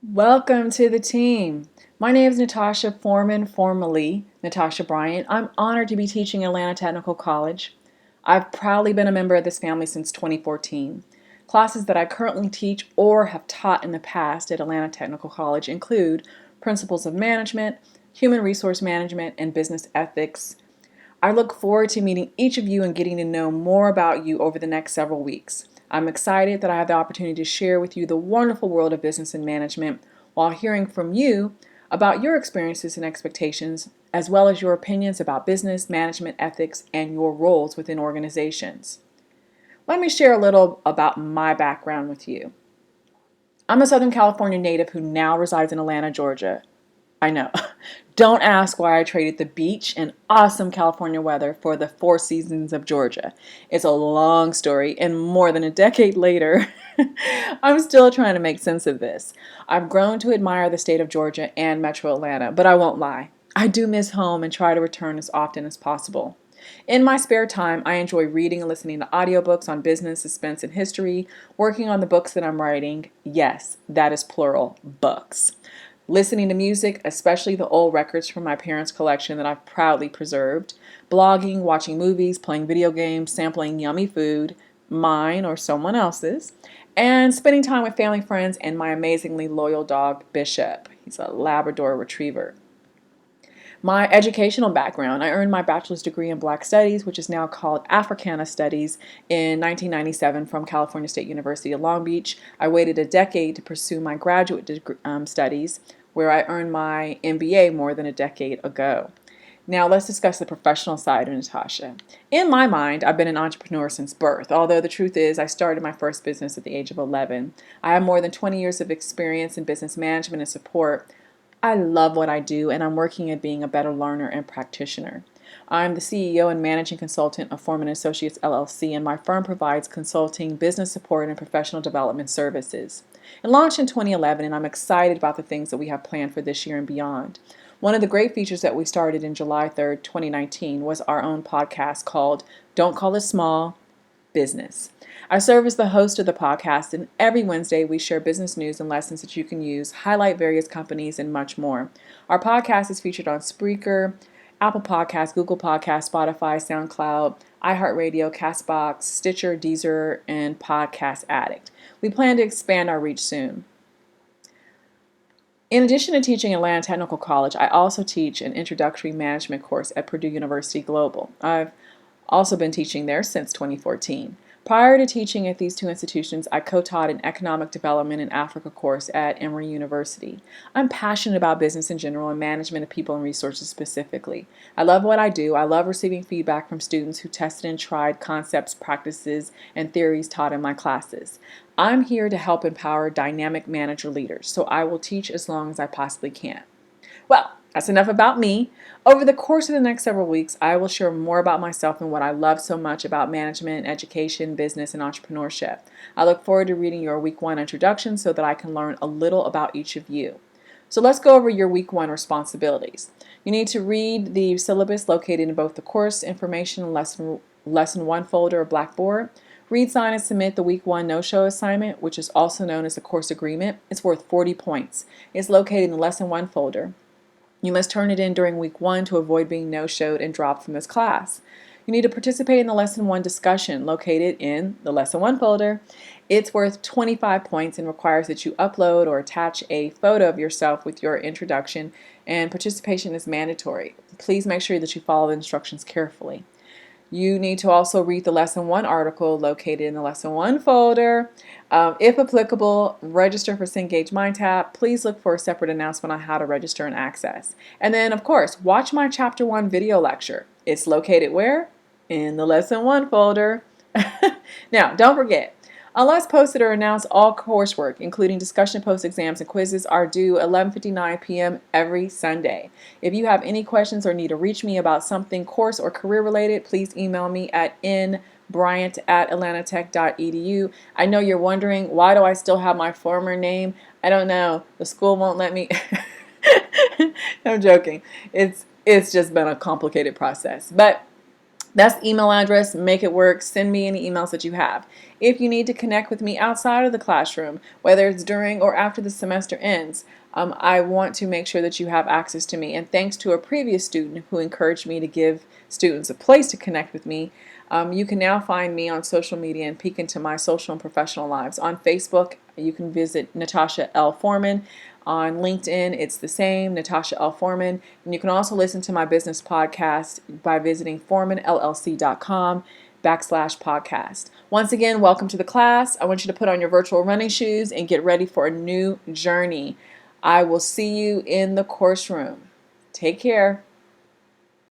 Welcome to the team. My name is Natasha Foreman, formerly Natasha Bryant. I'm honored to be teaching at Atlanta Technical College. I've proudly been a member of this family since 2014. Classes that I currently teach or have taught in the past at Atlanta Technical College include Principles of Management, Human Resource Management, and Business Ethics. I look forward to meeting each of you and getting to know more about you over the next several weeks. I'm excited that I have the opportunity to share with you the wonderful world of business and management while hearing from you about your experiences and expectations, as well as your opinions about business, management, ethics, and your roles within organizations. Let me share a little about my background with you. I'm a Southern California native who now resides in Atlanta, Georgia. I know. Don't ask why I traded the beach and awesome California weather for the four seasons of Georgia. It's a long story, and more than a decade later, I'm still trying to make sense of this. I've grown to admire the state of Georgia and Metro Atlanta, but I won't lie. I do miss home and try to return as often as possible. In my spare time, I enjoy reading and listening to audiobooks on business, suspense, and history, working on the books that I'm writing. Yes, that is plural, books. Listening to music, especially the old records from my parents' collection that I've proudly preserved, blogging, watching movies, playing video games, sampling yummy food, mine or someone else's, and spending time with family, friends, and my amazingly loyal dog, Bishop. He's a Labrador Retriever. My educational background: I earned my bachelor's degree in Black Studies, which is now called Africana Studies, in 1997 from California State University of Long Beach. I waited a decade to pursue my studies, where I earned my MBA more than a decade ago. Now let's discuss the professional side of Natasha. In my mind, I've been an entrepreneur since birth, although the truth is I started my first business at the age of 11. I have more than 20 years of experience in business management and support. I love what I do, and I'm working at being a better learner and practitioner. I'm the CEO and managing consultant of Foreman Associates LLC, and my firm provides consulting, business support, and professional development services. It launched in 2011, and I'm excited about the things that we have planned for this year and beyond. One of the great features that we started in July 3rd, 2019 was our own podcast called Don't Call It Small, Business. I serve as the host of the podcast, and every Wednesday we share business news and lessons that you can use, highlight various companies, and much more. Our podcast is featured on Spreaker, Apple Podcasts, Google Podcasts, Spotify, SoundCloud, iHeartRadio, Castbox, Stitcher, Deezer, and Podcast Addict. We plan to expand our reach soon. In addition to teaching at Atlanta Technical College, I also teach an introductory management course at Purdue University Global. I've also been teaching there since 2014. Prior to teaching at these two institutions, I co-taught an economic development in Africa course at Emory University. I'm passionate about business in general and management of people and resources specifically. I love what I do. I love receiving feedback from students who tested and tried concepts, practices, and theories taught in my classes. I'm here to help empower dynamic manager leaders, so I will teach as long as I possibly can. Well, that's enough about me. Over the course of the next several weeks, I will share more about myself and what I love so much about management, education, business, and entrepreneurship. I look forward to reading your week one introduction so that I can learn a little about each of you. So let's go over your week one responsibilities. You need to read the syllabus located in both the course information and lesson one folder of Blackboard. Read, sign, and submit the week one no-show assignment, which is also known as the course agreement. It's worth 40 points. It's located in the lesson one folder. You must turn it in during week one to avoid being no-showed and dropped from this class. You need to participate in the lesson one discussion located in the lesson one folder. It's worth 25 points and requires that you upload or attach a photo of yourself with your introduction, and participation is mandatory. Please make sure that you follow the instructions carefully. You need to also read the Lesson 1 article located in the Lesson 1 folder. If applicable, register for Cengage MindTap. Please look for a separate announcement on how to register and access. And then, of course, watch my Chapter 1 video lecture. It's located where? In the Lesson 1 folder. Now, don't forget, unless posted or announced, all coursework, including discussion post exams and quizzes, are due 11:59 p.m. every Sunday. If you have any questions or need to reach me about something course or career related, please email me at nbryant@atlantatech.edu. I know you're wondering, why do I still have my former name? I don't know. The school won't let me. I'm joking. It's just been a complicated process. But That's the email address. Make it work. Send me any emails that you have. If you need to connect with me outside of the classroom, whether it's during or after the semester ends, I want to make sure that you have access to me. And thanks to a previous student who encouraged me to give students a place to connect with me, you can now find me on social media and peek into my social and professional lives. On Facebook, you can visit Natasha L. Foreman. On LinkedIn, it's the same, Natasha L. Foreman. And you can also listen to my business podcast by visiting foremanllc.com/podcast. Once again, welcome to the class. I want you to put on your virtual running shoes and get ready for a new journey. I will see you in the course room. Take care.